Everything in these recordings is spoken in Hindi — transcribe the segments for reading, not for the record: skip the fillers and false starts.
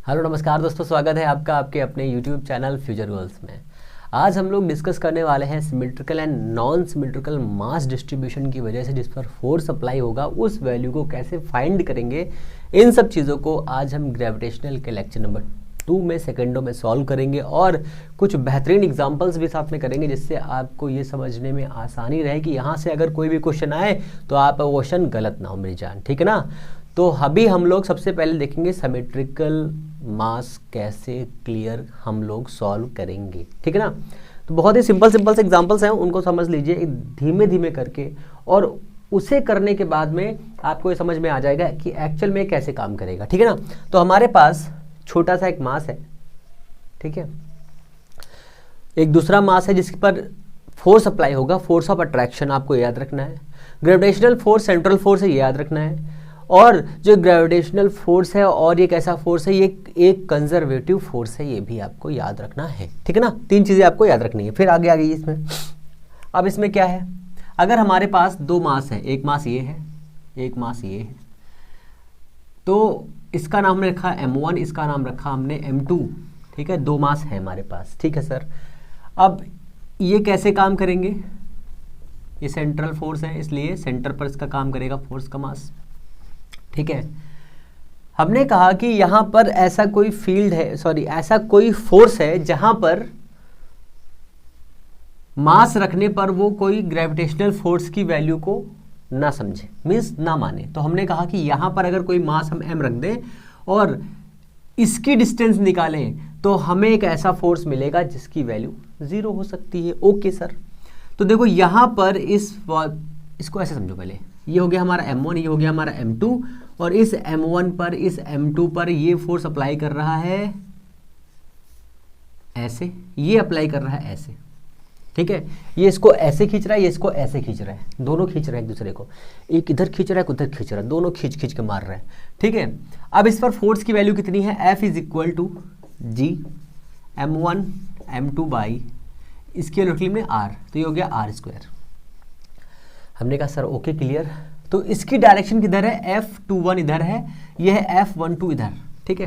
हेलो नमस्कार दोस्तों, स्वागत है आपका आपके अपने YouTube चैनल फ्यूचर गोल्स में। आज हम लोग डिस्कस करने वाले हैं symmetrical and non symmetrical mass distribution की वजह से जिस पर फोर्स अप्लाई होगा उस वैल्यू को कैसे फाइंड करेंगे। इन सब चीज़ों को आज हम ग्रेविटेशनल के लेक्चर नंबर 2 में सेकेंडों में सॉल्व करेंगे और कुछ बेहतरीन एग्जांपल्स भी साथ में करेंगे जिससे आपको ये समझने में आसानी रहे कि यहाँ से अगर कोई भी क्वेश्चन आए तो आप क्वेश्चन गलत ना हो मेरी जान, ठीक है ना। तो अभी हम लोग सबसे पहले देखेंगे सिमेट्रिकल मास कैसे क्लियर हम लोग सॉल्व करेंगे, ठीक है ना। तो बहुत ही सिंपल से एग्जांपल्स हैं, उनको समझ लीजिए धीमे धीमे करके, और उसे करने के बाद में आपको ये समझ में आ जाएगा कि एक्चुअल में कैसे काम करेगा, ठीक है ना। तो हमारे पास छोटा सा एक मास है, ठीक है, एक दूसरा मास है जिस पर फोर्स अप्लाई होगा, फोर्स ऑफ अट्रैक्शन आपको याद रखना है। ग्रेविटेशनल फोर्स सेंट्रल फोर्स है, ये याद रखना है। और जो ग्रेविटेशनल फोर्स है और ये कैसा फोर्स है, ये एक कंजर्वेटिव फोर्स है, ये भी आपको याद रखना है, ठीक है ना। 3 चीज़ें आपको याद रखनी है। फिर आगे आ गई इसमें। अब इसमें क्या है, अगर हमारे पास 2 मास है, एक मास ये है, एक मास ये है, तो इसका नाम हमने रखा M1, इसका नाम रखा हमने M2, ठीक है। 2 मास है हमारे पास, ठीक है सर। अब ये कैसे काम करेंगे, ये सेंट्रल फोर्स है इसलिए सेंटर पर इसका काम करेगा फोर्स का मास, ठीक है। हमने कहा कि यहाँ पर ऐसा कोई फील्ड है, सॉरी ऐसा कोई फोर्स है जहां पर मास रखने पर वो कोई ग्रेविटेशनल फोर्स की वैल्यू को ना समझे, मीन्स ना माने। तो हमने कहा कि यहाँ पर अगर कोई मास हम m रख दें और इसकी डिस्टेंस निकालें तो हमें एक ऐसा फोर्स मिलेगा जिसकी वैल्यू 0 हो सकती है। ओके सर, तो देखो यहाँ पर इसको ऐसे समझो, पहले ये हो गया हमारा M1, ये हो गया हमारा M2, और इस M1 पर इस M2 पर ये फोर्स अप्लाई कर रहा है ऐसे, ये अप्लाई कर रहा है ऐसे, ठीक है। ये इसको ऐसे खींच रहा है, ये इसको ऐसे खींच रहा है, दोनों खींच रहे हैं एक दूसरे को, एक इधर खींच रहा है, एक उधर खींच रहा है, दोनों खींच खींच के मार रहे हैं, ठीक है। अब इस पर फोर्स की वैल्यू कितनी है, F is equal to G M1 M2 by इसके लिख में R, तो ये हो गया R²। हमने कहा सर ओके क्लियर। तो इसकी डायरेक्शन किधर है, F21 इधर है, ये है F12 इधर, ठीक है।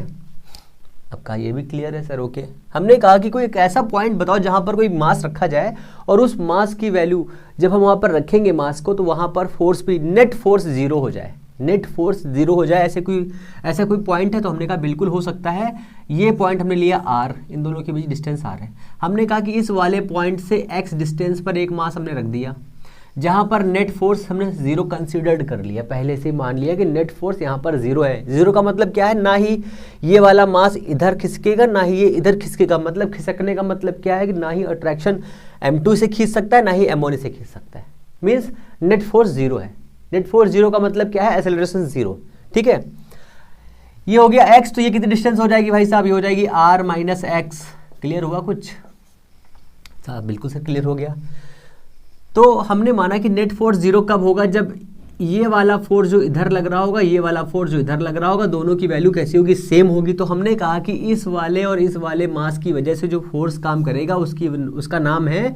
अब कहा ये भी क्लियर है सर, ओके। हमने कहा कि कोई एक ऐसा पॉइंट बताओ जहां पर कोई मास रखा जाए और उस मास की वैल्यू जब हम वहां पर रखेंगे मास को तो वहां पर फोर्स भी नेट फोर्स 0 हो जाए, नेट फोर्स 0 हो जाए, ऐसा कोई पॉइंट है। तो हमने कहा बिल्कुल हो सकता है। ये पॉइंट हमने लिया R, इन दोनों के बीच डिस्टेंस R है। हमने कहा कि इस वाले पॉइंट से x डिस्टेंस पर एक मास हमने रख दिया जहां पर नेट फोर्स हमने 0 कंसीडर्ड कर लिया, पहले से मान लिया कि नेट फोर्स यहाँ पर 0 है। 0 का मतलब क्या है, ना ही ये वाला मास इधर खिसकेगा ना ही ये इधर खिसकेगा। मतलब खिसकने का मतलब क्या है कि ना ही अट्रैक्शन M2 से खींच सकता है ना ही M1 से खींच सकता है, मीन्स नेट फोर्स 0 है। नेट फोर्स 0 का मतलब क्या है, एक्सेलरेशन 0, ठीक है। ये हो गया x, तो ये कितनी डिस्टेंस हो जाएगी भाई साहब, ये हो जाएगी R माइनस x। क्लियर हुआ कुछ साहब? बिल्कुल सर क्लियर हो गया। तो हमने माना कि नेट फोर्स 0 कब होगा, जब ये वाला फोर्स जो इधर लग रहा होगा, ये वाला फोर्स जो इधर लग रहा होगा, दोनों की वैल्यू कैसी होगी, सेम होगी। तो हमने कहा कि इस वाले और इस वाले मास की वजह से जो फोर्स काम करेगा उसका नाम है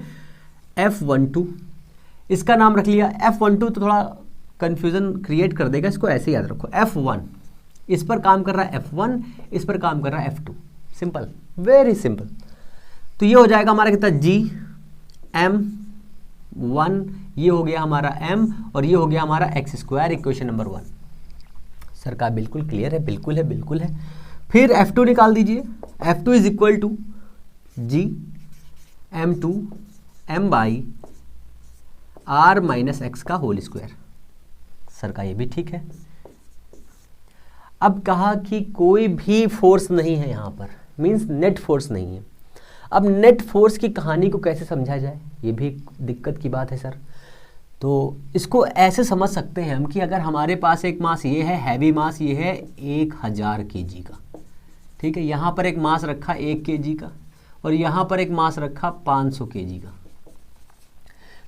F12। इसका नाम रख लिया F12, तो थोड़ा कन्फ्यूजन क्रिएट कर देगा, इसको ऐसे याद रखो। F1 इस पर काम कर रहा है, F1 इस पर काम कर रहा है, F2। Simple, very simple. तो ये हो जाएगा हमारा कितना, G M1, ये हो गया हमारा M, और ये हो गया हमारा x², इक्वेशन नंबर 1। सर का बिल्कुल क्लियर है, बिल्कुल है, बिल्कुल है। फिर F2 निकाल दीजिए। F2 is equal to G M2 M by R minus x का होल स्क्वायर। सर का ये भी ठीक है। अब कहा कि कोई भी फोर्स नहीं है यहाँ पर, मीन्स नेट फोर्स नहीं है। अब नेट फोर्स की कहानी को कैसे समझा जाए, ये भी दिक्कत की बात है सर। तो इसको ऐसे समझ सकते हैं हम कि अगर हमारे पास एक मास ये है, हैवी मास ये है 1000 kg का, ठीक है। यहाँ पर एक मास रखा 1 kg का और यहाँ पर एक मास रखा 500 kg का।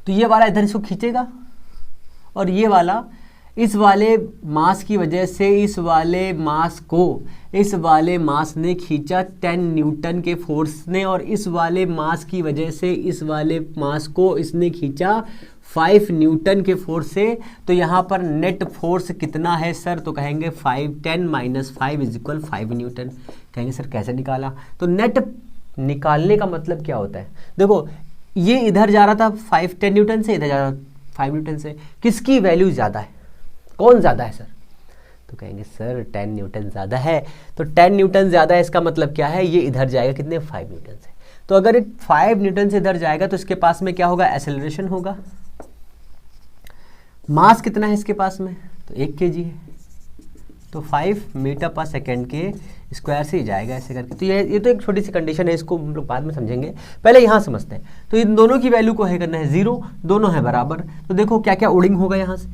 तो ये वाला इधर इसको खींचेगा और ये वाला इस वाले मास की वजह से इस वाले मास ने खींचा 10 न्यूटन के फोर्स ने, और इस वाले मास की वजह से इस वाले मास को इसने खींचा 5 न्यूटन के फोर्स से। तो यहाँ पर नेट फोर्स कितना है सर, तो कहेंगे 10 - 5 = 5 न्यूटन। कहेंगे सर कैसे निकाला? तो नेट निकालने का मतलब क्या होता है? देखो ये इधर जा रहा था 10 न्यूटन से, इधर जा रहा था 5 न्यूटन से, किसकी वैल्यू ज़्यादा है? कौन ज़्यादा है सर? तो कहेंगे सर 10 न्यूटन ज़्यादा है। तो 10 न्यूटन ज़्यादा है इसका मतलब क्या है? ये इधर जाएगा कितने? 5 न्यूटन से। तो अगर 5 न्यूटन से इधर जाएगा तो इसके पास में क्या होगा? एक्सेलरेशन होगा। मास कितना है इसके पास में? तो 1 kg है, तो 5 मीटर पर सेकेंड के स्क्वायर से ही जाएगा ऐसे करके। तो ये तो एक छोटी सी कंडीशन है, इसको हम लोग बाद में समझेंगे, पहले यहाँ समझते हैं। तो इन दोनों की वैल्यू को है करना है 0, दोनों है बराबर। तो देखो क्या क्या उड़िंग होगा यहाँ से।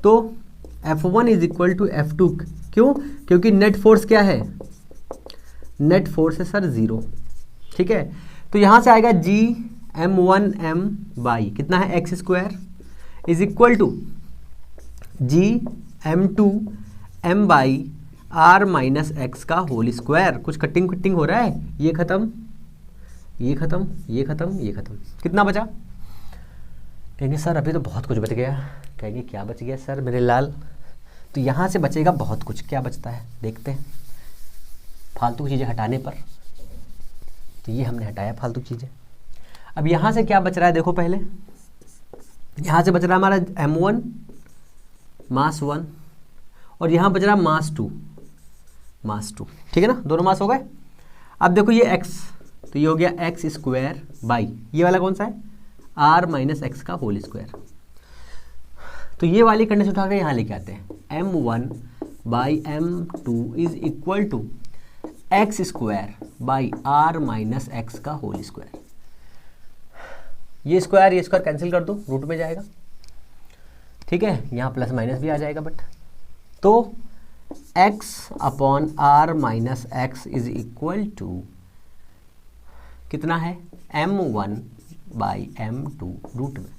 तो F1 is equal to F2, क्यों? क्योंकि नेट फोर्स क्या है? नेट फोर्स है सर 0, ठीक है। तो यहाँ से आएगा G M1 M बाई कितना है? x square is equal to G M2 M by R minus x का होल स्क्वायर। कुछ कटिंग हो रहा है, ये खत्म, ये खत्म, ये खत्म, ये खत्म, कितना बचा? कहेंगे सर अभी तो बहुत कुछ बच गया। कहेंगे क्या बच गया सर मेरे लाल? तो यहाँ से बचेगा बहुत कुछ। क्या बचता है देखते हैं, फालतू चीज़ें हटाने पर। तो ये हमने हटाया फालतू चीज़ें। अब यहाँ से क्या बच रहा है देखो, पहले यहाँ से बच रहा है हमारा M1 मास 1 और यहाँ बच रहा मास 2 मास 2, ठीक है ना, दोनों मास हो गए। अब देखो ये x, तो ये हो गया एक्स स्क्वायर बाई ये वाला कौन सा है? R माइनस एक्स का होल स्क्वायर। तो ये वाली कंडीशन उठा के यहाँ लेके आते हैं, M1 by M2 is equal to x square by R minus x का होल स्क्वायर। ये स्क्वायर कैंसिल कर दो, रूट में जाएगा, ठीक है। यहाँ प्लस माइनस भी आ जाएगा बट। तो x upon R minus x is equal to कितना है? M1 बाई M2 रूट में।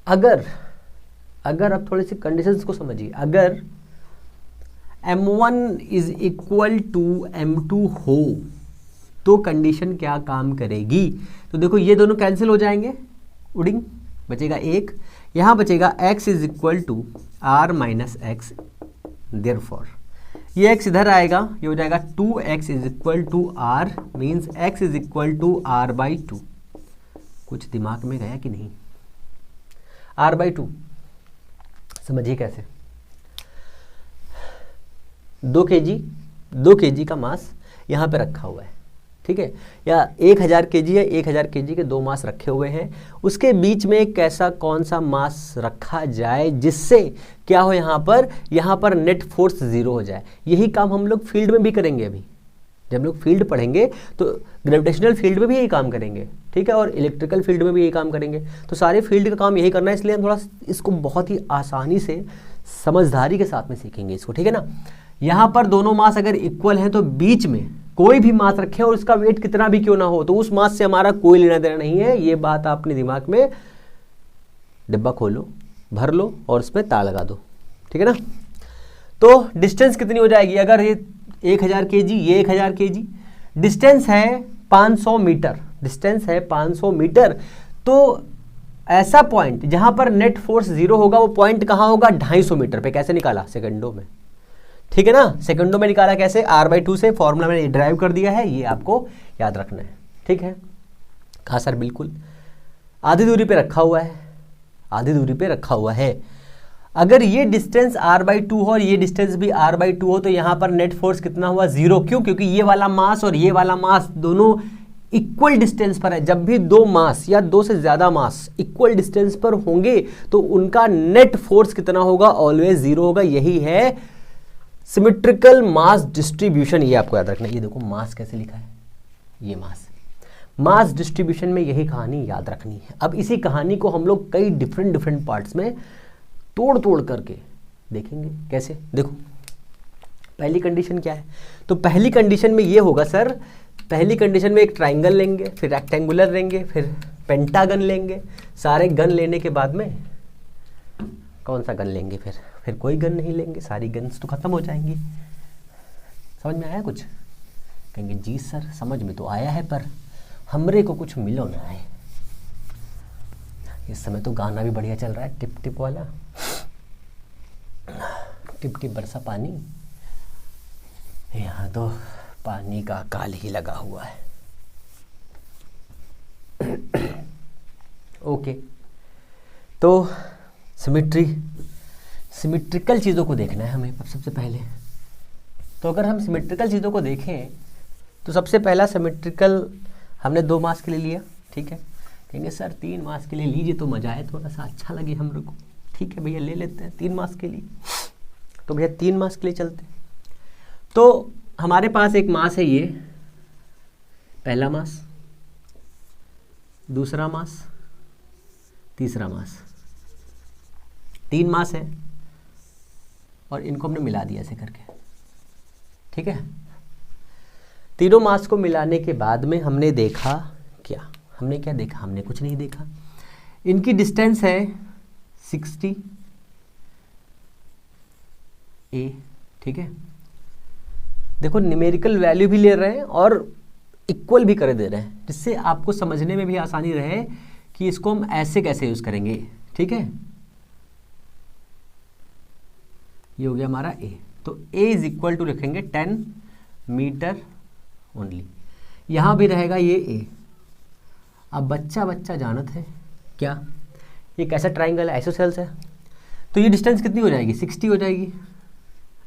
अगर आप थोड़ी सी कंडीशंस को समझिए, अगर M1 is equal to M2 हो तो कंडीशन क्या काम करेगी? तो देखो ये दोनों कैंसिल हो जाएंगे, उड़िंग बचेगा 1, यहाँ बचेगा x is equal to R minus x. Therefore ये x इधर आएगा, ये हो जाएगा 2x is equal to R means x is equal to R by 2। कुछ दिमाग में गया कि नहीं? R बाई 2 समझिए कैसे। 2 kg का मास यहाँ पे रखा हुआ है, ठीक है, या 1000 kg है, 1000 kg के 2 मास रखे हुए हैं। उसके बीच में एक ऐसा कौन सा मास रखा जाए जिससे क्या हो, यहाँ पर नेट फोर्स 0 हो जाए। यही काम हम लोग फील्ड में भी करेंगे। अभी जब हम लोग फील्ड पढ़ेंगे तो ग्रेविटेशनल फील्ड में भी यही काम करेंगे, ठीक है, और इलेक्ट्रिकल फील्ड में भी यही काम करेंगे। तो सारे फील्ड का काम यही करना है, इसलिए हम थोड़ा इसको बहुत ही आसानी से समझदारी के साथ में सीखेंगे इसको, ठीक है ना। यहाँ पर दोनों मास अगर इक्वल हैं तो बीच में कोई भी मास रखे और उसका वेट कितना भी क्यों ना हो तो उस मास से हमारा कोई लेना देना नहीं है। ये बात आप अपने दिमाग में, डिब्बा खोलो, भर लो और उसमें तार लगा दो, ठीक है ना। तो डिस्टेंस कितनी हो जाएगी? अगर ये 1000 kg, ये 1000 kg, डिस्टेंस है 500 मीटर, डिस्टेंस है 500 मीटर। तो ऐसा पॉइंट जहां पर नेट फोर्स 0 होगा वो पॉइंट कहाँ होगा? 250 मीटर पे। कैसे निकाला? सेकंडों में, ठीक है ना, सेकंडों में निकाला। कैसे? R/2 से फॉर्मूला मैंने ड्राइव कर दिया है, ये आपको याद रखना है, ठीक है। कहा सर बिल्कुल आधी दूरी पे रखा हुआ है, आधी दूरी पे रखा हुआ है। अगर ये डिस्टेंस R/2 हो और ये डिस्टेंस भी R/2 हो तो यहाँ पर नेट फोर्स कितना हुआ? 0। क्यों? क्योंकि ये वाला मास और ये वाला मास दोनों इक्वल डिस्टेंस पर है। जब भी 2 मास या 2 से ज़्यादा मास इक्वल डिस्टेंस पर होंगे तो उनका नेट फोर्स कितना होगा? ऑलवेज 0 होगा। यही है सिमेट्रिकल मास डिस्ट्रीब्यूशन। ये आपको याद रखना है। ये देखो मास कैसे लिखा है, ये मास डिस्ट्रीब्यूशन में यही कहानी याद रखनी है। अब इसी कहानी को हम लोग कई डिफरेंट पार्ट्स में तोड़ करके देखेंगे। कैसे? देखो पहली कंडीशन क्या है? तो पहली कंडीशन में ये होगा सर, पहली कंडीशन में एक ट्राइंगल लेंगे, फिर रेक्टेंगुलर लेंगे, फिर पेंटागन लेंगे। सारे गन लेने के बाद में कौन सा गन लेंगे? फिर कोई गन नहीं लेंगे, सारी गन्स तो खत्म हो जाएंगी। समझ में आया कुछ? कहेंगे जी सर समझ में तो आया है पर हमरे को कुछ मिलो ना है। इस समय तो गाना भी बढ़िया चल रहा है, टिप टिप वाला, टिप टिप बरसा पानी, यहाँ तो पानी का अकाल ही लगा हुआ है। ओके, तो सिमेट्रिकल चीज़ों को देखना है हमें सबसे पहले। तो अगर हम सिमेट्रिकल चीज़ों को देखें तो सबसे पहला सिमेट्रिकल हमने 2 मास के लिए लिया, ठीक है। कहेंगे सर 3 मास के लिए लीजिए तो मजा आए, थोड़ा सा अच्छा लगे हम लोग को। ठीक है भैया, ले लेते हैं 3 मास के लिए। तो भैया 3 मास के लिए चलते हैं। तो हमारे पास एक मास है, ये पहला मास, दूसरा मास, तीसरा मास, 3 मास है और इनको हमने मिला दिया ऐसे करके, ठीक है। तीनों मास को मिलाने के बाद में हमने देखा क्या, हमने क्या देखा, हमने कुछ नहीं देखा। इनकी डिस्टेंस है 60 a, ठीक है। देखो न्यूमेरिकल वैल्यू भी ले रहे हैं और इक्वल भी कर दे रहे हैं, जिससे आपको समझने में भी आसानी रहे कि इसको हम ऐसे कैसे यूज करेंगे, ठीक है। ये हो गया हमारा a। तो a इज इक्वल टू रखेंगे 10 मीटर ओनली। यहाँ भी रहेगा ये a। अब बच्चा जानत है क्या, ये कैसा ट्राइंगल है, आइसोसेल्स है। तो ये डिस्टेंस कितनी हो जाएगी, 60 हो जाएगी।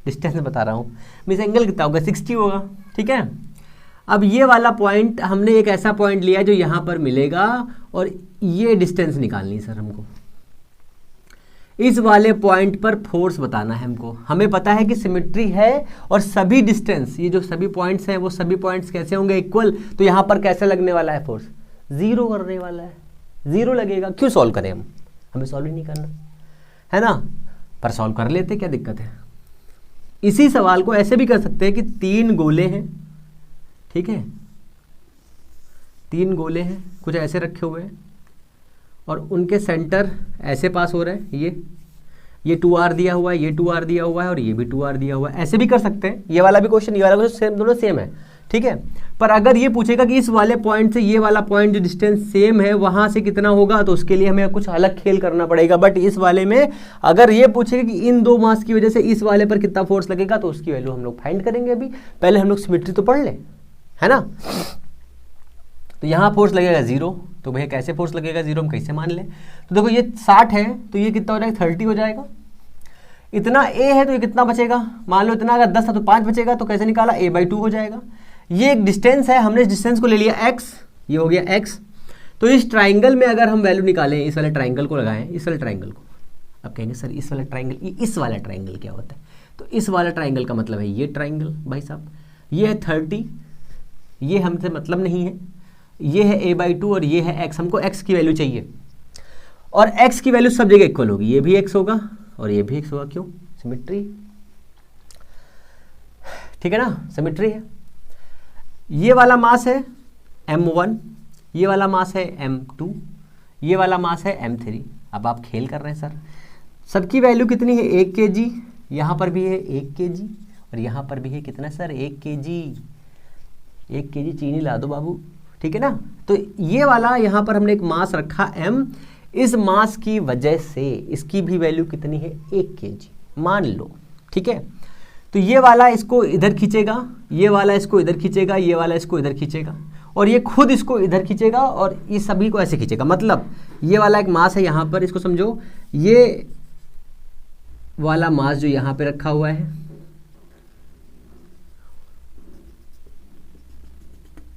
डिस्टेंस में बता रहा हूँ, मीन्स एंगल कितना होगा, 60 होगा, ठीक है। अब ये वाला पॉइंट हमने एक ऐसा पॉइंट लिया जो यहाँ पर मिलेगा और ये डिस्टेंस निकालनी है सर हमको। इस वाले पॉइंट पर फोर्स बताना है हमको। हमें पता है कि सिमेट्री है और सभी डिस्टेंस, ये जो सभी पॉइंट्स हैं वो सभी पॉइंट्स कैसे होंगे, इक्वल। तो यहाँ पर कैसे लगने वाला है फोर्स, 0 करने वाला है, 0 लगेगा। क्यों सॉल्व करें हम, हमें सॉल्व ही नहीं करना है ना, पर सॉल्व कर लेते, क्या दिक्कत है। इसी सवाल को ऐसे भी कर सकते हैं कि 3 गोले हैं, ठीक है, 3 गोले हैं कुछ ऐसे रखे हुए हैं और उनके सेंटर ऐसे पास हो रहे हैं। ये 2r दिया हुआ है, ये 2r दिया हुआ है और ये भी 2r दिया हुआ है। ऐसे भी कर सकते हैं। ये वाला भी क्वेश्चन, ये वाला क्वेश्चन सेम, दोनों सेम है, ठीक है। पर अगर ये पूछेगा कि इस वाले पॉइंट से ये वाला पॉइंट जो डिस्टेंस सेम है वहां से कितना होगा, तो उसके लिए हमें कुछ अलग खेल करना पड़ेगा। बट इस वाले में अगर ये पूछेगा कि इन 2 मास की वजह से इस वाले पर कितना फोर्स लगेगा, तो उसकी वैल्यू हम लोग फाइंड करेंगे। अभी पहले हम लोग सिमेट्री तो पढ़ ले, है ना। तो यहाँ फोर्स लगेगा 0, तो भैया कैसे फोर्स लगेगा 0 हम कैसे मान लें। तो देखो ये 60 है तो ये कितना हो जाएगा, 30 हो जाएगा। इतना a है तो ये कितना बचेगा, मान लो इतना अगर 10 था तो 5 बचेगा। तो कैसे निकाला, a/2 हो जाएगा। ये एक डिस्टेंस है, हमने इस डिस्टेंस को ले लिया x, ये हो गया x। तो इस ट्राइंगल में अगर हम वैल्यू निकालें, इस वाले ट्राइंगल को लगाएं, इस वाले ट्राइंगल को। अब कहेंगे सर इस वाला ट्राइंगल, इस वाला ट्राइंगल क्या होता है। तो इस वाला ट्राइंगल का मतलब है ये ट्राइंगल भाई साहब, ये है 30, ये हमसे मतलब नहीं है, ये है a/2 और ये है x। हमको x की वैल्यू चाहिए और x की वैल्यू सब जगह इक्वल होगी। ये भी x होगा और ये भी x होगा। क्यों, सिमेट्री, ठीक है ना, सिमेट्री है। ये वाला मास है m1, ये वाला मास है m2, ये वाला मास है m3। अब आप खेल कर रहे हैं सर, सबकी वैल्यू कितनी है, 1 kg। यहाँ पर भी है 1 kg और यहाँ पर भी है कितना सर, 1 kg। 1 kg चीनी ला दो बाबू, ठीक है ना। तो ये वाला यहाँ पर हमने एक मास रखा m, इस मास की वजह से इसकी भी वैल्यू कितनी है, 1 kg मान लो, ठीक है। तो ये वाला इसको इधर खींचेगा, ये वाला इसको इधर खींचेगा, ये वाला इसको इधर खींचेगा और ये खुद इसको इधर खींचेगा और ये सभी को ऐसे खींचेगा। मतलब ये वाला एक मास है यहाँ पर, इसको समझो, ये वाला मास जो यहाँ पे रखा हुआ है,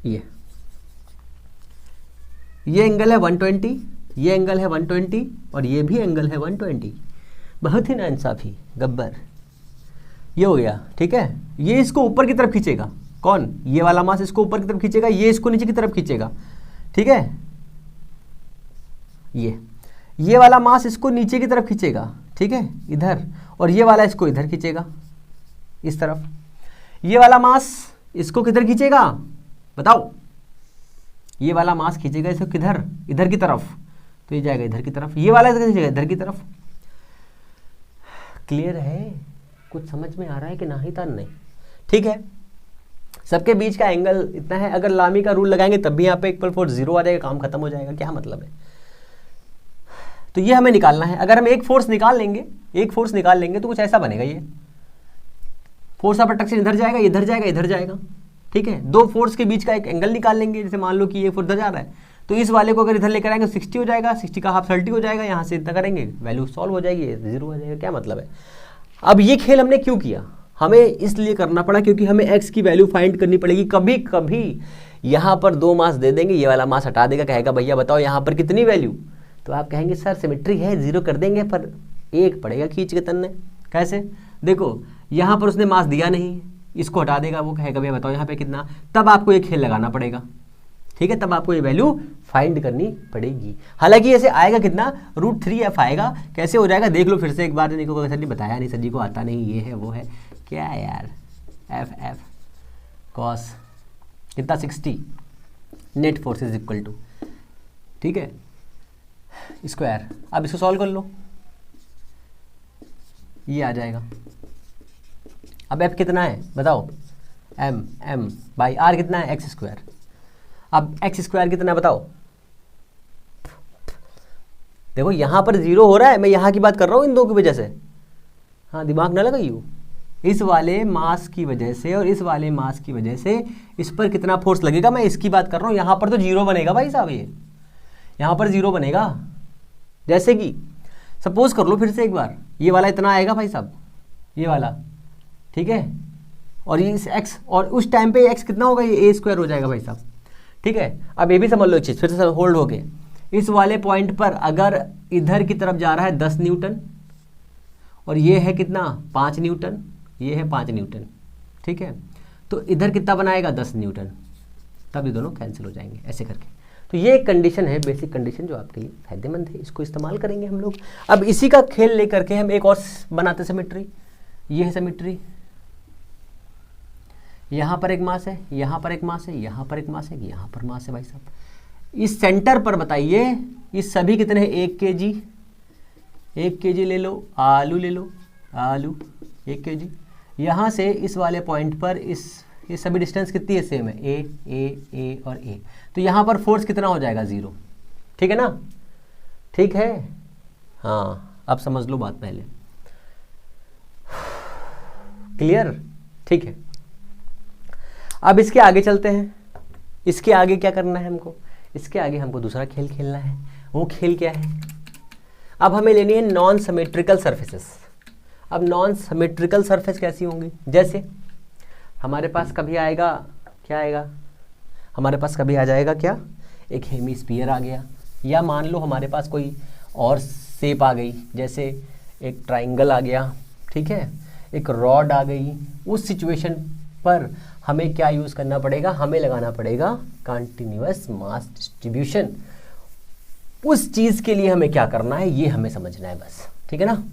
ये एंगल है 120, ये एंगल है 120 और ये भी एंगल है 120। बहुत ही नाइंसाफी गब्बर, ये हो गया, ठीक है। ये इसको ऊपर की तरफ खींचेगा, कौन, ये वाला मास इसको ऊपर की तरफ खींचेगा, ये इसको नीचे की तरफ खींचेगा, ठीक है। ये वाला मास इसको नीचे की तरफ खींचेगा, ठीक है, इधर, और ये वाला इसको इधर खींचेगा, इस तरफ। ये वाला मास इसको किधर खींचेगा बताओ, ये वाला मास खींचेगा इसको किधर, इधर की तरफ, तो ये जाएगा इधर की तरफ। ये वाला खींचेगा इधर की तरफ। क्लियर है, कुछ समझ में आ रहा है कि नहीं था, नहीं, ठीक है। सबके बीच का एंगल इतना है, अगर लामी का रूल लगाएंगे तब भी यहाँ पे इक्वल फोर्स 0 आ जाएगा, काम खत्म हो जाएगा। क्या मतलब है, तो ये हमें निकालना है। अगर हम एक फोर्स निकाल लेंगे, एक फोर्स निकाल लेंगे तो कुछ ऐसा बनेगा, ये फोर्स ऑफ अट्रैक्शन इधर जाएगा, इधर जाएगा, इधर जाएगा, ठीक है। दो फोर्स के बीच का एक एंगल निकाल लेंगे, जैसे मान लो कि ये फोर्स इधर जा रहा है, तो इस वाले को अगर इधर लेकर आएंगे 60 हो जाएगा, 60 का हाफ 30 हो जाएगा, यहाँ से इतना करेंगे वैल्यू सॉल्व हो जाएगी, 0 हो जाएगा। क्या मतलब है? अब ये खेल हमने क्यों किया? हमें इसलिए करना पड़ा क्योंकि हमें x की वैल्यू फाइंड करनी पड़ेगी। कभी कभी यहाँ पर 2 मास दे देंगे, ये वाला मास हटा देगा, कहेगा भैया बताओ यहाँ पर कितनी वैल्यू, तो आप कहेंगे सर सिमेट्री है 0 कर देंगे, पर 1 पड़ेगा खींच के तन्ने। कैसे? देखो यहाँ पर उसने मास दिया नहीं, इसको हटा देगा, वो कहेगा भैया बताओ यहाँ पे कितना, तब आपको ये खेल लगाना पड़ेगा, ठीक है, तब आपको ये वैल्यू फाइंड करनी पड़ेगी। हालांकि ऐसे आएगा कितना, √3f आएगा। कैसे हो जाएगा देख लो फिर से एक बार, इनको सर ने बताया नहीं, सर जी को आता नहीं, ये है वो है, क्या है यार, f cos कितना 60, net force is equal to, ठीक है, स्क्वायर। अब इसको सॉल्व कर लो, ये आ जाएगा। अब f कितना है बताओ, m बाई r कितना है, x²। अब x² कितना है बताओ, देखो यहाँ पर 0 हो रहा है, मैं यहाँ की बात कर रहा हूँ इन दो की वजह से, हाँ दिमाग ना लगाइयो, इस वाले मास की वजह से और इस वाले मास की वजह से इस पर कितना फोर्स लगेगा, मैं इसकी बात कर रहा हूँ। यहाँ पर तो 0 बनेगा भाई साहब, ये यहाँ पर 0 बनेगा। जैसे कि सपोज कर लो फिर से एक बार, ये वाला इतना आएगा भाई साहब, ये वाला, ठीक है, और ये इस x, और उस टाइम पे x कितना होगा, ये a² हो जाएगा भाई साहब, ठीक है। अब ये भी समझ लो एक चीज़, फिर से होल्ड हो गए, इस वाले पॉइंट पर अगर इधर की तरफ जा रहा है 10 न्यूटन और ये है कितना 5 न्यूटन, ये है 5 न्यूटन, ठीक है, तो इधर कितना बनाएगा 10 न्यूटन, तब ये दोनों कैंसिल हो जाएंगे ऐसे करके। तो ये एक कंडीशन है, बेसिक कंडीशन, जो आपके लिए फायदेमंद है, इसको इस्तेमाल करेंगे हम लोग। अब इसी का खेल लेकर के हम एक और बनाते सिमेट्री, ये है सिमेट्री, यहाँ पर एक मास है, यहाँ पर एक मास है, यहाँ पर एक मास है, यहाँ पर मास है भाई साहब। इस सेंटर पर बताइए ये सभी कितने हैं, 1 kg, 1 kg ले लो, आलू ले लो, आलू 1 kg। यहाँ से इस वाले पॉइंट पर ये सभी डिस्टेंस कितनी है, सेम है, ए और ए, तो यहाँ पर फोर्स कितना हो जाएगा 0, ठीक है ना, ठीक है, हाँ अब समझ लो बात पहले, क्लियर, ठीक है। अब इसके आगे चलते हैं, इसके आगे क्या करना है हमको, इसके आगे हमको दूसरा खेल खेलना है। वो खेल क्या है, अब हमें लेनी है नॉन सिमेट्रिकल सर्फेसेस। अब नॉन सिमेट्रिकल सरफेस कैसी होंगी, जैसे हमारे पास कभी आएगा, क्या आएगा, हमारे पास कभी आ जाएगा क्या, एक हेमीस्फीयर आ गया, या मान लो हमारे पास कोई और शेप आ गई, जैसे एक ट्राइंगल आ गया, ठीक है, एक रॉड आ गई। उस सिचुएशन पर हमें क्या यूज़ करना पड़ेगा, हमें लगाना पड़ेगा कंटिन्यूअस मास डिस्ट्रीब्यूशन। उस चीज़ के लिए हमें क्या करना है, ये हमें समझना है बस, ठीक है ना,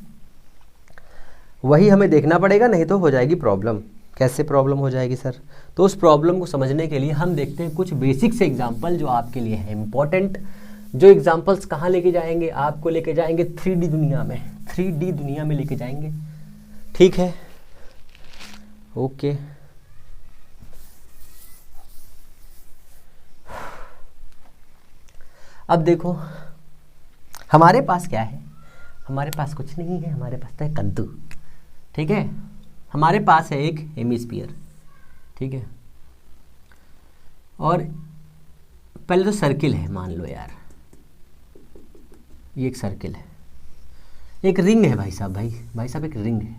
वही हमें देखना पड़ेगा, नहीं तो हो जाएगी प्रॉब्लम। कैसे प्रॉब्लम हो जाएगी सर, तो उस प्रॉब्लम को समझने के लिए हम देखते हैं कुछ बेसिक से एग्जाम्पल जो आपके लिए है इम्पॉर्टेंट। जो एग्जाम्पल्स कहाँ लेके जाएंगे, आपको लेके जाएंगे 3D दुनिया में, 3D दुनिया में लेके जाएंगे, ठीक है, ओके। अब देखो हमारे पास क्या है, हमारे पास कुछ नहीं है, हमारे पास तो है कद्दू, ठीक है, हमारे पास है एक हेमिस्फीयर, ठीक है, और पहले तो सर्किल है, मान लो यार ये एक सर्किल है, एक रिंग है भाई साहब, भाई साहब एक रिंग है,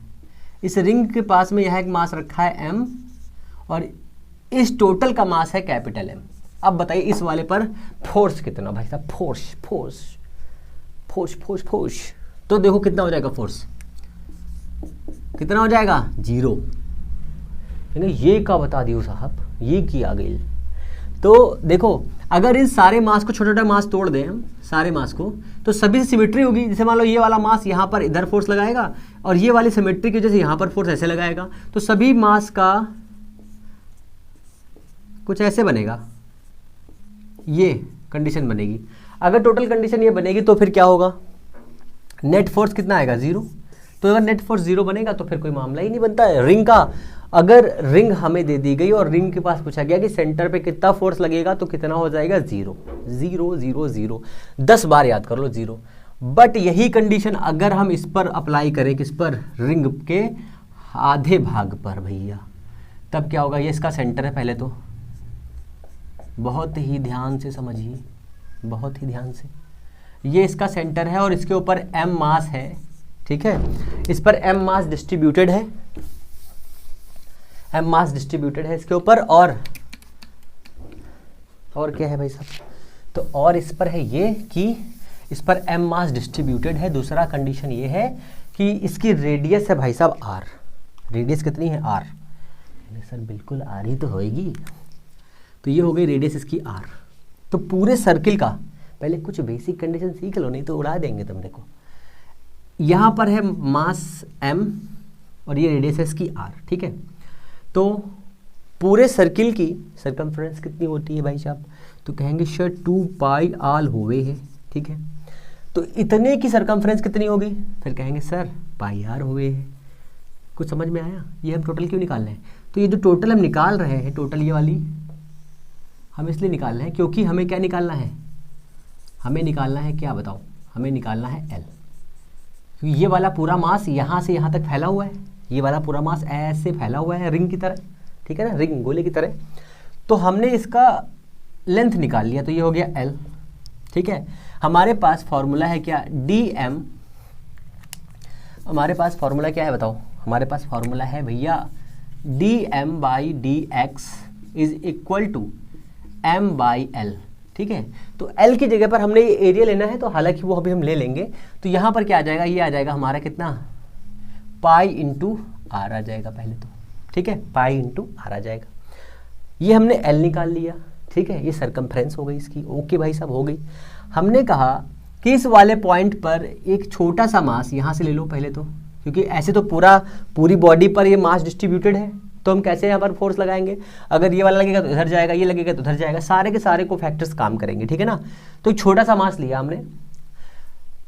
इस रिंग के पास में यह एक मास रखा है m और इस टोटल का मास है कैपिटल M। अब बताइए इस वाले पर फोर्स कितना भाई साहब, फोर्स, तो देखो कितना हो जाएगा, फोर्स कितना हो जाएगा 0। ये क्या बता दियो साहब, ये किया गई। तो देखो अगर इन सारे मास को, छोटा छोटा मास तोड़ दें हम सारे मास को, तो सभी सिमेट्री होगी। जैसे मान लो ये वाला मास यहाँ पर इधर फोर्स लगाएगा और ये वाली सिमेट्री की वजह से यहाँ पर फोर्स ऐसे लगाएगा, तो सभी मास का कुछ ऐसे बनेगा, ये कंडीशन बनेगी। अगर टोटल कंडीशन ये बनेगी तो फिर क्या होगा, नेट फोर्स कितना आएगा 0। तो अगर नेट फोर्स 0 बनेगा तो फिर कोई मामला ही नहीं बनता है रिंग का। अगर रिंग हमें दे दी गई और रिंग के पास पूछा गया कि सेंटर पे कितना फोर्स लगेगा, तो कितना हो जाएगा 0 0 0 0, 10 बार याद कर लो 0। बट यही कंडीशन अगर हम इस पर अप्लाई करें, किस पर, रिंग के आधे भाग पर भैया, तब क्या होगा, ये इसका सेंटर है। पहले तो बहुत ही ध्यान से समझिए, बहुत ही ध्यान से, ये इसका सेंटर है और इसके ऊपर m मास है, ठीक है, इस पर m मास डिस्ट्रीब्यूटेड है, m मास डिस्ट्रीब्यूटेड है इसके ऊपर। और क्या है भाई साहब, तो और इस पर है ये कि इस पर m मास डिस्ट्रीब्यूटेड है। दूसरा कंडीशन ये है कि इसकी रेडियस है भाई साहब r, रेडियस कितनी है r, सर बिल्कुल r ही तो होएगी, तो ये हो गई रेडियस इसकी r। तो पूरे सर्किल का पहले कुछ बेसिक कंडीशन सीख लो, नहीं तो उड़ा देंगे तुम। देखो यहाँ पर है मास m और ये रेडियस है इसकी r, ठीक है। तो पूरे सर्किल की सरकमफ्रेंस कितनी होती है भाई साहब, तो कहेंगे सर 2 पाई आल होवे है, ठीक है। तो इतने की सरकमफ्रेंस कितनी होगी, फिर कहेंगे सर पाई आर होवे है। कुछ समझ में आया, ये हम टोटल क्यों निकाल रहे हैं, तो ये जो टोटल हम निकाल रहे हैं, टोटल ये वाली हम इसलिए निकाल रहे हैं क्योंकि हमें क्या निकालना है, हमें निकालना है क्या बताओ, हमें निकालना है L। क्योंकि ये वाला पूरा मास यहाँ से यहाँ तक फैला हुआ है, ये वाला पूरा मास ऐसे फैला हुआ है रिंग की तरह, ठीक है ना, रिंग गोले की तरह। तो हमने इसका लेंथ निकाल लिया, तो ये हो गया L, ठीक है। हमारे पास फॉर्मूला है क्या, dm, हमारे पास फॉर्मूला क्या है बताओ, हमारे पास फॉर्मूला है भैया dm/dx is equal to m/l, ठीक है। तो L की जगह पर हमने ये एरिया लेना है, तो हालांकि वो अभी हम ले लेंगे। तो यहाँ पर क्या आ जाएगा, ये आ जाएगा हमारा कितना, पाई इंटू आर आ जाएगा पहले तो, ठीक है, पाई इंटू आर आ जाएगा। ये हमने L निकाल लिया, ठीक है, ये सरकमफ्रेंस हो गई इसकी। ओके भाई साहब, हो गई। हमने कहा कि इस वाले पॉइंट पर एक छोटा सा मास यहाँ से ले लो पहले तो, क्योंकि ऐसे तो पूरी बॉडी पर ये मास डिस्ट्रीब्यूटेड है, तो हम कैसे यहाँ पर फोर्स लगाएंगे, अगर ये वाला लगेगा तो इधर जाएगा, ये लगेगा तो उधर जाएगा, सारे के सारे को फैक्टर्स काम करेंगे, ठीक है ना। तो छोटा सा मास लिया हमने,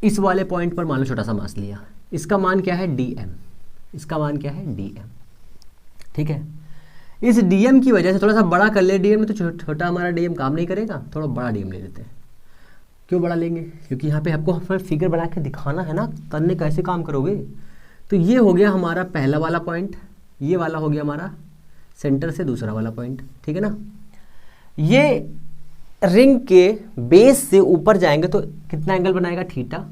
इस वाले पॉइंट पर मान लो छोटा सा मास लिया, इसका मान क्या है dm, इसका मान क्या है dm, ठीक है। इस dm की वजह से थोड़ा सा बड़ा कर ले dm में, तो छोटा हमारा dm काम नहीं करेगा, थोड़ा बड़ा dm ले लेते हैं। क्यों बड़ा लेंगे, क्योंकि यहाँ पे आपको फिगर बना के दिखाना है ना, करने कैसे काम करोगे। तो ये हो गया हमारा पहला वाला पॉइंट, ये वाला हो गया हमारा सेंटर से दूसरा वाला पॉइंट, ठीक है ना। ये रिंग के बेस से ऊपर जाएंगे तो कितना एंगल बनाएगा, थीटा,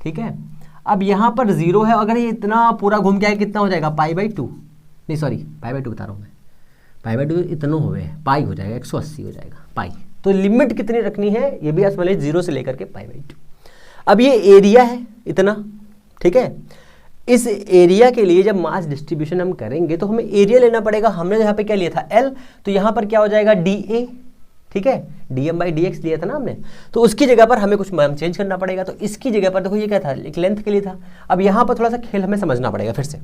ठीक है। अब यहाँ पर 0 है, अगर ये इतना पूरा घूम के आए कितना हो जाएगा, π/2, नहीं सॉरी π/2 बता रहा हूँ मैं, π/2 इतना हुए है, पाई हो जाएगा, 180 हो जाएगा पाई। तो लिमिट कितनी रखनी है, ये भी समझ लीजिए 0 से लेकर के π/2। अब ये एरिया है इतना, ठीक है। इस एरिया के लिए जब मास डिस्ट्रीब्यूशन हम करेंगे तो हमें एरिया लेना पड़ेगा। हमने यहाँ पे क्या लिया था, L, तो यहाँ पर क्या हो जाएगा dA, ठीक है, dm/dx लिया था ना हमने, तो उसकी जगह पर हमें कुछ मान चेंज करना पड़ेगा। तो इसकी जगह पर देखो ये क्या था, एक लेंथ के लिए था। अब यहाँ पर थोड़ा सा खेल हमें समझना पड़ेगा फिर से।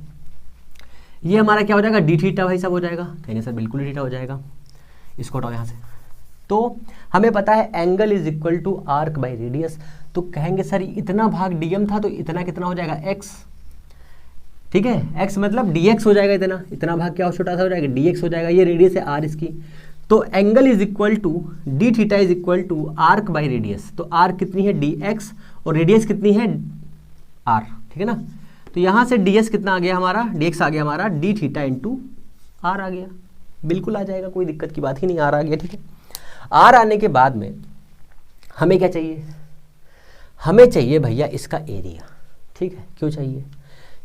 ये हमारा क्या हो जाएगा, d थीटा भाई साहब हो जाएगा, कहेंगे सर बिल्कुल थीटा हो जाएगा, इसको हटाओ यहाँ से। तो हमें पता है angle is equal to arc by radius, तो कहेंगे सर इतना भाग dm था, तो इतना कितना हो जाएगा, x, ठीक है, x मतलब dx हो जाएगा, इतना भाग क्या छोटा सा हो जाएगा, dx हो जाएगा। ये रेडियस है r इसकी, तो angle is equal to D theta is equal to arc by radius. तो r कितनी है dx और रेडियस कितनी है r, ठीक है ना। तो यहाँ से ds कितना आ गया हमारा, dx आ गया हमारा डी थीटा इंटू r आ गया, बिल्कुल आ जाएगा, कोई दिक्कत की बात ही नहीं, r आ गया, ठीक है। r आने के बाद में हमें क्या चाहिए, हमें चाहिए भैया इसका एरिया, ठीक है। क्यों चाहिए,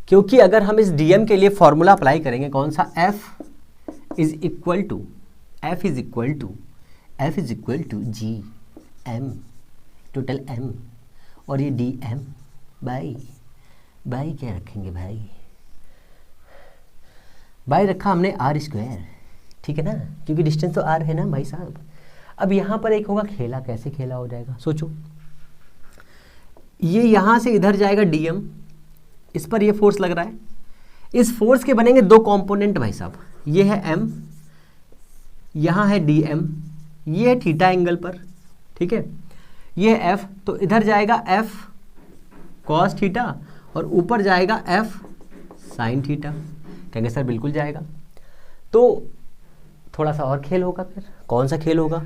क्योंकि अगर हम इस dm के लिए फॉर्मूला अप्लाई करेंगे, कौन सा, f is equal to G m, total m, और ये dm बाई क्या रखेंगे भाई रखा हमने r², ठीक है ना, क्योंकि डिस्टेंस तो r है ना भाई साहब। अब यहाँ पर एक होगा खेला, कैसे खेला हो जाएगा, सोचो, ये यहाँ से इधर जाएगा dm, इस पर ये फोर्स लग रहा है, इस फोर्स के बनेंगे दो कंपोनेंट भाई साहब, ये है m, यहाँ है dm, ये है थीटा एंगल पर, ठीक है, ये है f, तो इधर जाएगा f cos थीटा और ऊपर जाएगा f sin थीटा, कहेंगे सर बिल्कुल जाएगा। तो थोड़ा सा और खेल होगा, फिर कौन सा खेल होगा,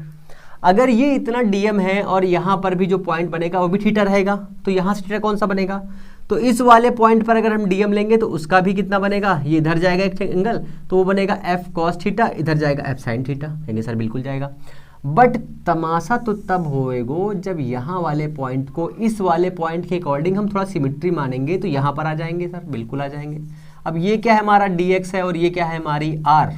अगर ये इतना dm है और यहाँ पर भी जो पॉइंट बनेगा वो भी थीटा रहेगा, तो यहाँ से थीटा कौन सा बनेगा, तो इस वाले पॉइंट पर अगर हम डीएम लेंगे तो उसका भी कितना बनेगा, ये इधर जाएगा एक एंगल, तो वो बनेगा एफ कॉस थीटा, इधर जाएगा एफ साइन थीटा। कहेंगे सर बिल्कुल जाएगा, बट तमाशा तो तब होएगा जब यहाँ वाले पॉइंट को इस वाले पॉइंट के अकॉर्डिंग हम थोड़ा सिमिट्री मानेंगे तो यहाँ पर आ जाएंगे सर, बिल्कुल आ जाएंगे। अब ये क्या है हमारा dx है और ये क्या है हमारी r,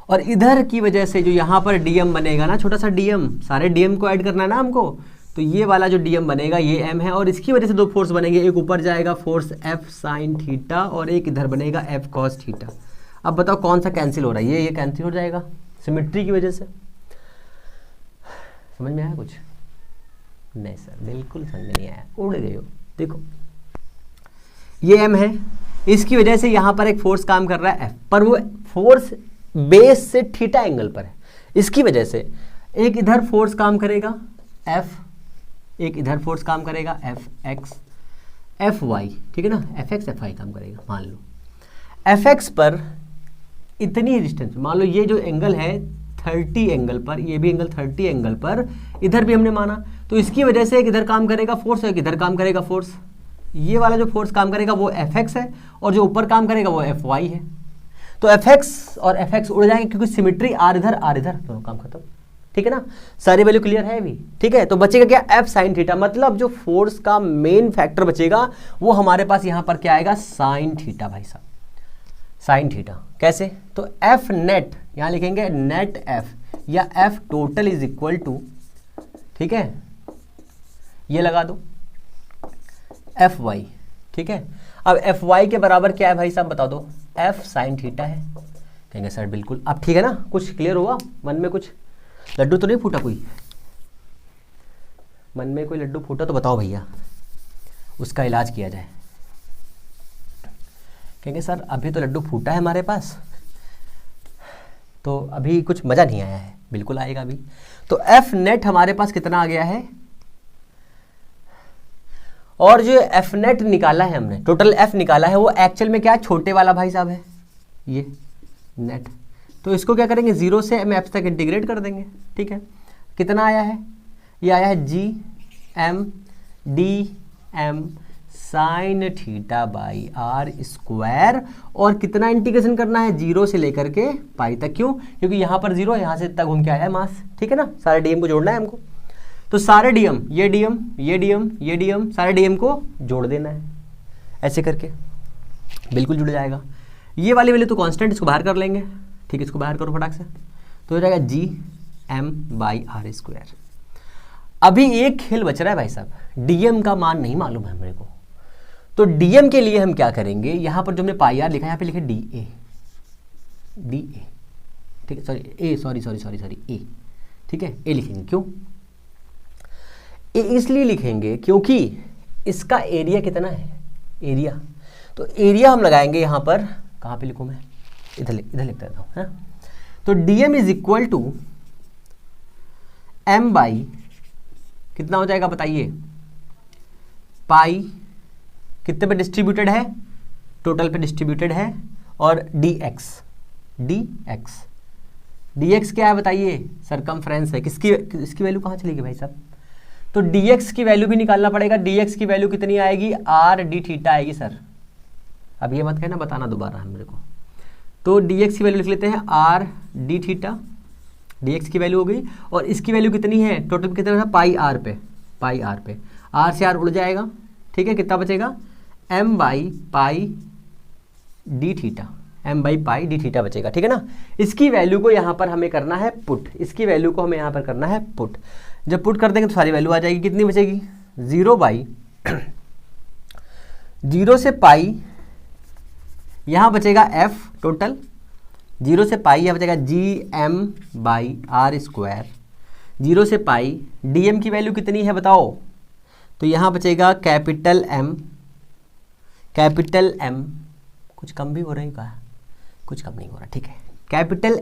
और इधर की वजह से जो यहाँ पर dm बनेगा ना, छोटा सा dm, सारे dm को ऐड करना है ना हमको, तो ये वाला जो dm बनेगा ये m है, और इसकी वजह से दो फोर्स बनेंगे, एक ऊपर जाएगा फोर्स f साइन थीटा और एक इधर बनेगा f कॉस थीटा। अब बताओ कौन सा कैंसिल हो रहा है, ये कैंसिल हो जाएगा सिमिट्री की वजह से। समझ में आया कुछ? नहीं सर बिल्कुल समझ में नहीं आया, उड़ गए हो। देखो ये m है, इसकी वजह से यहाँ पर एक फोर्स काम कर रहा है F, पर वो फोर्स बेस से थीटा एंगल पर है, इसकी वजह से एक इधर फोर्स काम करेगा F, एक इधर फोर्स काम करेगा Fx Fy, ठीक है ना, Fx Fy काम करेगा। मान लो Fx पर इतनी डिस्टेंस, मान लो ये जो एंगल है 30 एंगल पर, ये भी एंगल 30 एंगल पर, इधर भी हमने माना, तो इसकी वजह से एक इधर काम करेगा फोर्स, एक इधर काम करेगा फोर्स। ये वाला जो फोर्स काम करेगा वो Fx है और जो ऊपर काम करेगा वो Fy है। तो Fx और Fx उड़ जाएंगे क्योंकि सिमिट्री r इधर दोनों काम खत्म, ठीक है ना। सारी वैल्यू क्लियर है अभी, ठीक है। तो बचेगा क्या, F साइन थीटा, मतलब जो फोर्स का मेन फैक्टर बचेगा वो हमारे पास यहाँ पर क्या आएगा, साइन थीटा भाई साहब, साइन थीटा। कैसे, तो F नेट यहाँ लिखेंगे नेट F या F total is equal to, ठीक है, ये लगा दो Fy, ठीक है। अब Fy के बराबर क्या है भाई साहब बता दो, F साइन थीटा है। कहेंगे सर बिल्कुल, अब ठीक है ना, कुछ क्लियर हुआ मन में, कुछ लड्डू तो नहीं फूटा, कोई मन में कोई लड्डू फूटा तो बताओ भैया, उसका इलाज किया जाए। कहेंगे सर अभी तो लड्डू फूटा है हमारे पास, तो अभी कुछ मज़ा नहीं आया है। बिल्कुल आएगा अभी। तो F नेट हमारे पास कितना आ गया है, और जो F नेट निकाला है हमने, टोटल F निकाला है, वो एक्चुअल में क्या है, छोटे वाला भाई साहब है ये नेट। तो इसको क्या करेंगे, 0 से m तक इंटीग्रेट कर देंगे, ठीक है। कितना आया है, ये आया है G M D M sine theta by R square, और कितना इंटीग्रेशन करना है, 0 से लेकर के पाई तक। क्यों, क्योंकि यहाँ पर 0, यहाँ से इतना घूम के आया है मास, ठीक है ना। सारे डीएम को जोड़ना है हमको, तो सारे डीएम, ये डीएम, ये डीएम, ये डीएम, सारे डीएम को जोड़ देना है, ऐसे करके बिल्कुल जुड़ जाएगा। ये वाली वैल्यू तो कांस्टेंट, इसको बाहर कर लेंगे, ठीक है, इसको बाहर करो फटाक से, तो हो जाएगा G M by R square. अभी एक खेल बच रहा है भाई साहब, डीएम का मान नहीं मालूम है मेरे को, तो डीएम के लिए हम क्या करेंगे, यहाँ पर जो हमने पाई आर लिखा है यहाँ पे लिखे डी ए, ठीक है, सॉरी ए, ठीक है, ए लिखेंगे। क्यों ए इसलिए लिखेंगे क्योंकि इसका एरिया कितना है, एरिया, तो एरिया हम लगाएंगे यहाँ पर, कहाँ पे लिखूँ मैं, इधर लिख देता हूँ, है। तो DM is equal to M by कितना हो जाएगा बताइए, पाई कितने पे डिस्ट्रीब्यूटेड है, टोटल पे डिस्ट्रीब्यूटेड है, और dx क्या है बताइए, सरकमफ्रेंस है। इसकी वैल्यू कहाँ चलेगी भाई साहब, तो dx की वैल्यू भी निकालना पड़ेगा। dx की वैल्यू कितनी आएगी, r d थीटा आएगी सर। अब ये मत कहना, बताना दोबारा है मेरे को। तो dx की वैल्यू लिख लेते हैं r d थीटा, dx की वैल्यू हो गई, और इसकी वैल्यू कितनी है, टोटल कितना है, पाई r पे, r से r उड़ जाएगा, ठीक है। कितना बचेगा, m by pi D theta, बचेगा, ठीक है ना। इसकी वैल्यू को यहाँ पर हमें करना है पुट, इसकी वैल्यू को हमें यहाँ पर करना है पुट। जब पुट कर देंगे तो सारी वैल्यू आ जाएगी, कितनी बचेगी, 0 बाई 0 से पाई, यहाँ बचेगा f टोटल, 0 से पाई यहाँ बचेगा G M by R square, 0 से पाई, dm की वैल्यू कितनी है बताओ, तो यहाँ बचेगा कैपिटल M, कुछ कम भी हो रहा है क्या, कुछ कम नहीं हो रहा, ठीक है। Capital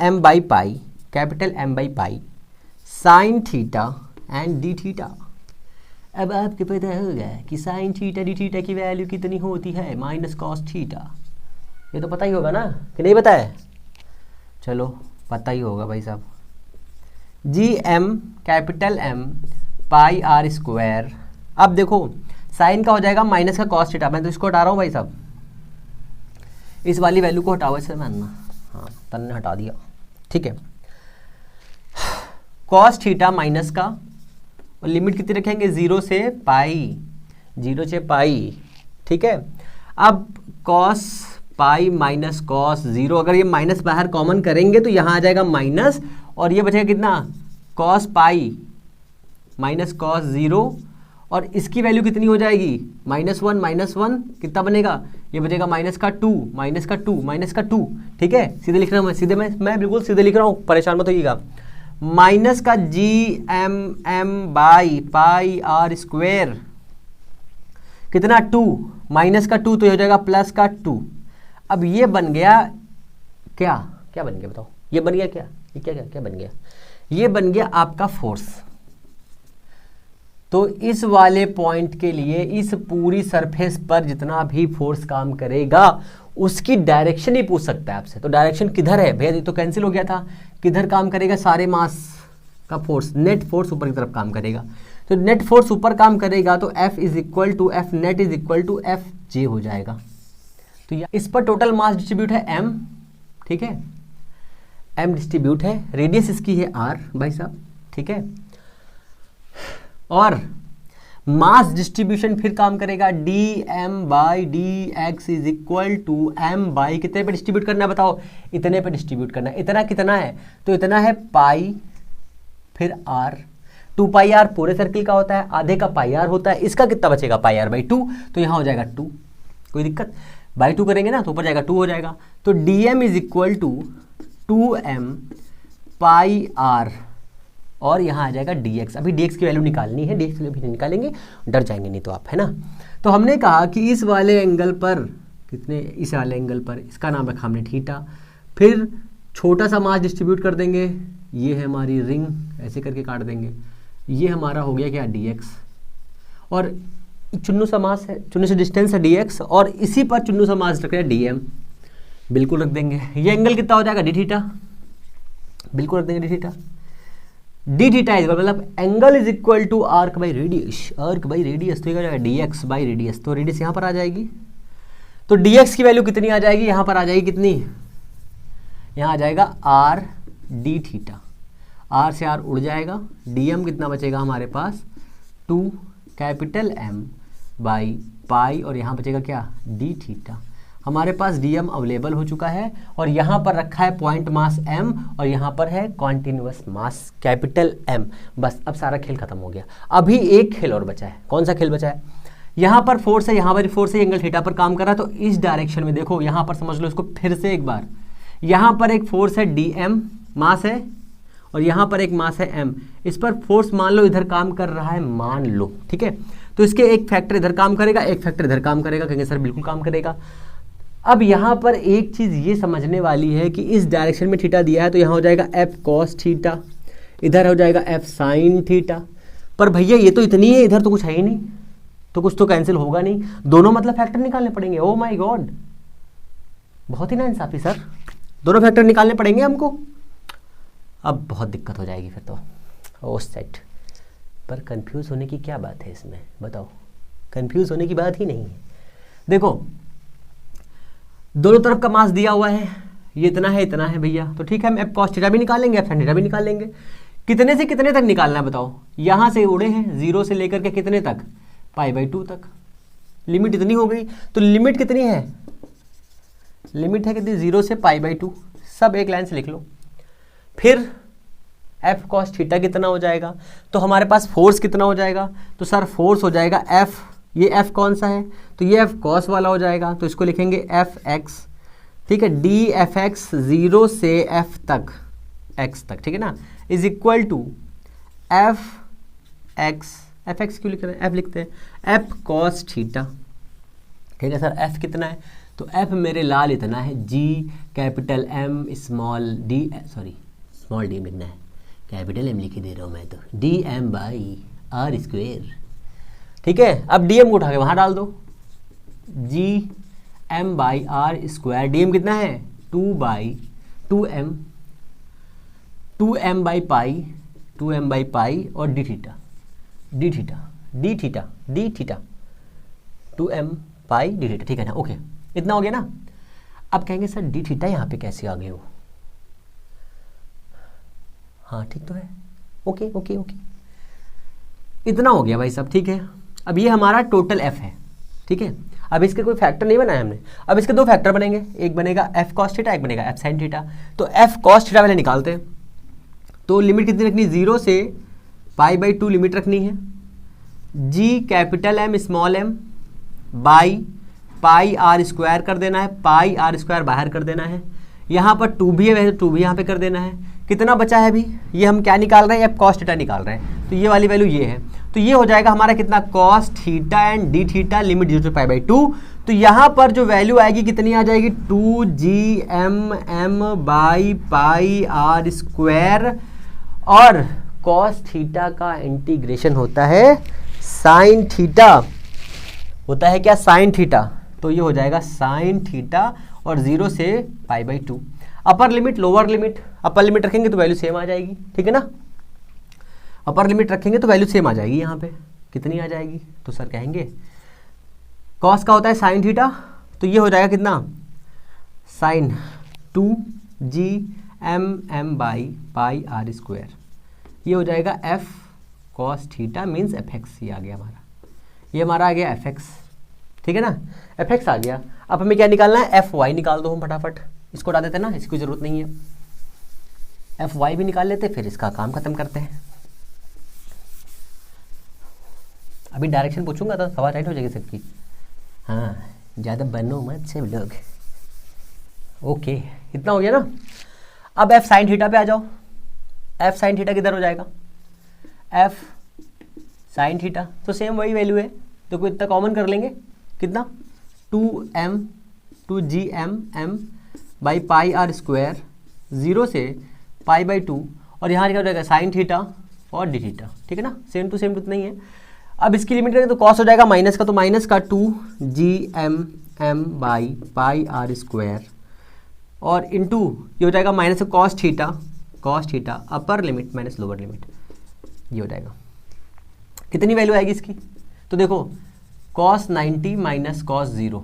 M by pi sine theta and D theta. अब आपको पता होगा कि साइन थीटा डी थीटा की वैल्यू कितनी होती है, माइनस कॉस थीटा। ये तो पता ही होगा ना, कि नहीं पता है, चलो पता ही होगा भाई साहब। G M capital M pi R square अब देखो साइन का हो जाएगा माइनस का कॉस थीटा, मैं तो इसको हटा रहा हूँ भाई साहब, इस वाली वैल्यू को हटाओ इससे मानना, हाँ तन ने हटा दिया, ठीक है। कॉस थीटा माइनस का, और लिमिट कितनी रखेंगे 0 से पाई, 0 से पाई, ठीक है। अब कॉस पाई माइनस कॉस 0, अगर ये माइनस बाहर कॉमन करेंगे तो यहाँ आ जाएगा माइनस, और ये बचेगा कितना कॉस पाई माइनस कॉस 0, और इसकी वैल्यू कितनी हो जाएगी -1 कितना बनेगा, ये बचेगा माइनस का 2, ठीक है। सीधे लिख रहा हूँ मैं बिल्कुल सीधे लिख रहा हूँ, परेशान मत होइएगा। माइनस का GM by pi R square कितना 2, माइनस का 2 तो ये हो जाएगा प्लस का 2। अब ये बन गया क्या बन गया बताओ, ये बन गया क्या, ये क्या बन गया, ये बन गया आपका फोर्स। तो इस वाले पॉइंट के लिए इस पूरी सरफेस पर जितना भी फोर्स काम करेगा उसकी डायरेक्शन ही पूछ सकता है आपसे। तो डायरेक्शन किधर है भैया, ये तो कैंसिल हो गया था, किधर काम करेगा, सारे मास का फोर्स, नेट फोर्स ऊपर की तरफ काम करेगा। तो नेट फोर्स ऊपर काम करेगा तो F is equal to F net is equal to Fj हो जाएगा। तो इस पर टोटल मास डिस्ट्रीब्यूट है m, ठीक है, m डिस्ट्रीब्यूट है, रेडियस इसकी है r भाई साहब, ठीक है। और मास डिस्ट्रीब्यूशन फिर काम करेगा dm by dx is equal to m by कितने पे डिस्ट्रीब्यूट करना है बताओ, इतने पे डिस्ट्रीब्यूट करना है। इतना कितना है, तो इतना है पाई फिर r, 2 पाई r पूरे सर्किल का होता है, आधे का पाई r होता है, इसका कितना बचेगा पाई r बाई 2, तो यहाँ हो जाएगा 2, कोई दिक्कत, बाई 2 करेंगे ना तो ऊपर जाएगा 2 हो जाएगा। तो dm is equal to 2m pi r, और यहाँ आ जाएगा dx। अभी dx की वैल्यू निकालनी है, dx की वैल्यू भी निकालेंगे, डर जाएंगे नहीं तो आप, है ना। तो हमने कहा कि इस वाले एंगल पर कितने, इस वाले एंगल पर इसका नाम रखा हमने थीटा, फिर छोटा सा मास डिस्ट्रीब्यूट कर देंगे, ये है हमारी रिंग, ऐसे करके काट देंगे, ये हमारा हो गया क्या dx, और चुन्नू सा मास है, चुन्नू से डिस्टेंस है dx, और इसी पर चुन्नू सा मास रख रहे हैं dm, बिल्कुल रख देंगे। ये एंगल कितना हो जाएगा d थीटा, बिल्कुल रख देंगे d theta. D theta is मतलब angle is equal to arc by radius, तो ये हो जाएगा dx बाई रेडियस, तो रेडियस यहाँ पर आ जाएगी। तो dx की वैल्यू कितनी आ जाएगी, यहाँ पर आ जाएगी कितनी, यहाँ आ जाएगा r d थीटा, r से r उड़ जाएगा, dm कितना बचेगा हमारे पास 2 कैपिटल M बाई पाई, और यहाँ बचेगा क्या d थीटा। हमारे पास dm अवेलेबल हो चुका है, और यहाँ पर रखा है पॉइंट मास m, और यहाँ पर है कॉन्टिन्यूअस मास कैपिटल M। बस अब सारा खेल खत्म हो गया। अभी एक खेल और बचा है, कौन सा खेल बचा है, यहाँ पर फोर्स है, यहाँ पर फोर्स है, एंगल थीटा पर काम कर रहा है, तो इस डायरेक्शन में देखो, यहाँ पर समझ लो इसको फिर से एक बार, यहाँ पर एक फोर्स है dm मास है, और यहाँ पर एक मास है m, इस पर फोर्स मान लो इधर काम कर रहा है, मान लो, ठीक है। तो इसके एक फैक्टर इधर काम करेगा, एक फैक्टर इधर काम करेगा, कहेंगे सर बिल्कुल काम करेगा। अब यहाँ पर एक चीज़ ये समझने वाली है कि इस डायरेक्शन में थीटा दिया है, तो यहाँ हो जाएगा f cos थीटा, इधर हो जाएगा f sin थीटा। पर भैया ये तो इतनी है, इधर तो कुछ है ही नहीं, तो कुछ तो कैंसिल होगा नहीं, दोनों मतलब फैक्टर निकालने पड़ेंगे। ओ माय गॉड, बहुत ही ना इंसाफी सर, दोनों फैक्टर निकालने पड़ेंगे हमको, अब बहुत दिक्कत हो जाएगी फिर तो। ओ सेट, पर कंफ्यूज होने की क्या बात है इसमें बताओ, कंफ्यूज होने की बात ही नहीं है। देखो दोनों तरफ का मास दिया हुआ है, ये इतना है भैया, तो ठीक है हम f cos थीटा भी निकालेंगे, f sin थीटा भी निकालेंगे। कितने से कितने तक निकालना है बताओ, यहाँ से उड़े हैं 0 से लेकर के कितने तक, पाई बाई 2 तक, लिमिट इतनी हो गई। तो लिमिट कितनी है, लिमिट है कितनी 0 से पाई बाई 2, सब एक लाइन से लिख लो। फिर f cos थीटा कितना हो जाएगा, तो हमारे पास फोर्स कितना हो जाएगा, तो सर फोर्स हो जाएगा f, ये f कौन सा है, तो ये f cos वाला हो जाएगा, तो इसको लिखेंगे fx, ठीक है, dfx 0 से f तक, x तक, ठीक है ना, इज इक्वल टू fx क्यों लिख रहे हैं, f लिखते हैं, f cos थीटा, ठीक है सर। f कितना है, तो f मेरे लाल इतना है, g capital M small d, sorry small d लिखना है, कैपिटल M लिख दे रहा हूँ मैं, तो dm बाई r स्क्वेयर, ठीक है। अब dm को उठा के वहाँ डाल दो, gm by r square, dm कितना है 2 by 2m, 2m by pi, 2m by pi, और d theta, D theta 2m पाई डी थीटा, ठीक है ना, ओके, इतना हो गया ना। अब कहेंगे सर डी थीटा यहाँ पे कैसे आ गए हो, हाँ ठीक तो है, ओके ओके ओके, इतना हो गया भाई सब, ठीक है। अब ये हमारा टोटल f है, ठीक है। अब इसके कोई फैक्टर नहीं बनाया हमने, अब इसके दो फैक्टर बनेंगे, एक बनेगा f cos थीटा, एक बनेगा f sin थीटा। तो f cos थीटा पहले निकालते हैं, तो लिमिट कितनी रखनी, 0 से π/2 लिमिट रखनी है, g capital M small m by pi R square कर देना है, पाई आर स्क्वायर बाहर कर देना है, यहाँ पर 2 भी है, वैसे 2 भी यहाँ पे कर देना है। कितना बचा है अभी, ये हम क्या निकाल रहे हैं, f cos थीटा निकाल रहे हैं, तो ये वाली वैल्यू ये है, तो ये हो जाएगा हमारा कितना, cos theta and D theta limit 0 से π/2। तो यहाँ पर जो वैल्यू आएगी कितनी आ जाएगी, 2gmm by pi R square, और cos थीटा का इंटीग्रेशन होता है साइन थीटा, होता है क्या, साइन थीटा, तो ये हो जाएगा साइन थीटा और 0 से π/2। Upper limit lower limit, upper limit रखेंगे तो वैल्यू सेम आ जाएगी, ठीक है ना, अपर लिमिट रखेंगे तो वैल्यू सेम आ जाएगी, यहाँ पे कितनी आ जाएगी, तो सर कहेंगे कॉस का होता है साइन थीटा, तो ये हो जाएगा कितना, sine 2gmm by pi R square, ये हो जाएगा f cos theta means fx, ये आ गया हमारा, ये हमारा आ गया fx, ठीक है ना, fx आ गया। अब हमें क्या निकालना है, fy निकाल दो हम फटाफट, इसको हटा देते हैं ना, इसकी जरूरत नहीं है, fy भी निकाल लेते, फिर इसका काम खत्म करते हैं। अभी डायरेक्शन पूछूंगा तो हवा टाइट हो जाएगी सबकी, हाँ ज़्यादा बनो मत सब लोग, ओके, इतना हो गया ना। अब f sin थीटा पे आ जाओ, f sin थीटा किधर हो जाएगा, f sin थीटा, तो सेम वही वैल्यू है, तो कोई इतना कॉमन कर लेंगे, कितना 2gmm by pi R square 0 से π/2, और यहाँ क्या हो जाएगा साइन थीटा और डी थीटा, ठीक है ना, सेम टू इतना ही है। अब इसकी लिमिट करें तो कॉस हो जाएगा माइनस का, तो माइनस का 2gmm by pi R square, और इंटू ये हो जाएगा minus cos theta upper limit minus lower limit, ये हो जाएगा, कितनी वैल्यू आएगी इसकी, तो देखो cos 90 माइनस cos 0,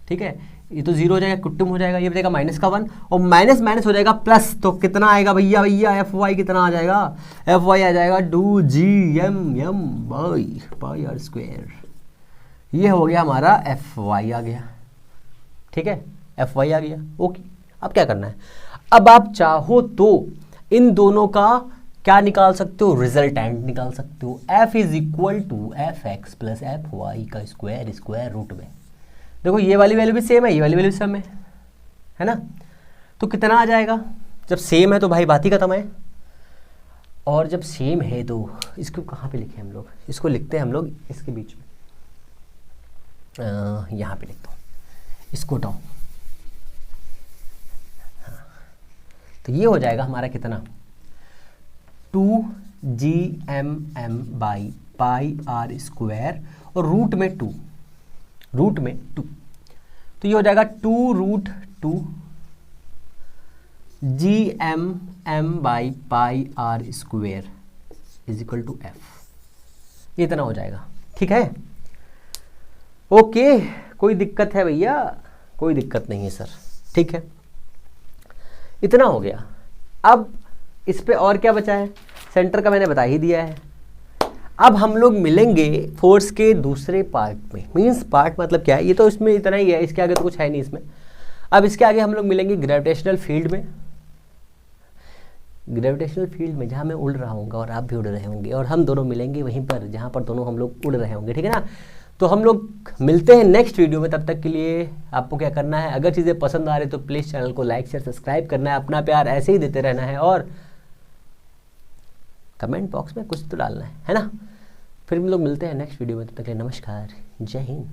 ठीक है, ये तो 0 हो जाएगा, कुट्टुम हो जाएगा, ये बचेगा माइनस का 1, और माइनस माइनस हो जाएगा प्लस, तो कितना आएगा भैया fy कितना आ जाएगा, fy आ जाएगा 2gmm by pi R square, ये हो गया हमारा fy आ गया, ठीक है, fy आ गया, ओके। अब क्या करना है, अब आप चाहो तो इन दोनों का क्या निकाल सकते हो, रिजल्टेंट निकाल सकते हो, f is equal to fx plus fy का स्क्वायर रूट में, देखो ये वाली वैल्यू भी सेम है, ये वाली वैल्यू भी सेम है ना, तो कितना आ जाएगा, जब सेम है तो भाई बात ही खत्म है, और जब सेम है तो इसको कहाँ पे लिखे हम लोग, इसको लिखते हैं हम लोग इसके बीच में, यहाँ पे लिखता हूँ, इसको हटाओ, हाँ, तो ये हो जाएगा हमारा कितना 2gmm by pi R square, और रूट में 2, तो ये हो जाएगा 2√2 gmm by pi R square is equal to f, इतना हो जाएगा, ठीक है, ओके। कोई दिक्कत है भैया, कोई दिक्कत नहीं है सर, ठीक है, इतना हो गया। अब इस पे और क्या बचा है, सेंटर का मैंने बता ही दिया है। अब हम लोग मिलेंगे फोर्स के दूसरे पार्ट में, मींस पार्ट मतलब क्या है, ये तो इसमें इतना ही है, इसके आगे तो कुछ है नहीं इसमें। अब इसके आगे हम लोग मिलेंगे ग्रेविटेशनल फील्ड में, ग्रेविटेशनल फील्ड में जहाँ मैं उड़ रहा हूँगा और आप भी उड़ रहे होंगे, और हम दोनों मिलेंगे वहीं पर जहाँ पर दोनों हम लोग उड़ रहे होंगे, ठीक है ना। तो हम लोग मिलते हैं नेक्स्ट वीडियो में, तब तक के लिए आपको क्या करना है, अगर चीज़ें पसंद आ रही तो प्लीज़ चैनल को लाइक शेयर सब्सक्राइब करना है, अपना प्यार ऐसे ही देते रहना है, और कमेंट बॉक्स में कुछ तो डालना है ना। फिर हम लोग मिलते हैं नेक्स्ट वीडियो में, तब तक के लिए नमस्कार, जय हिंद।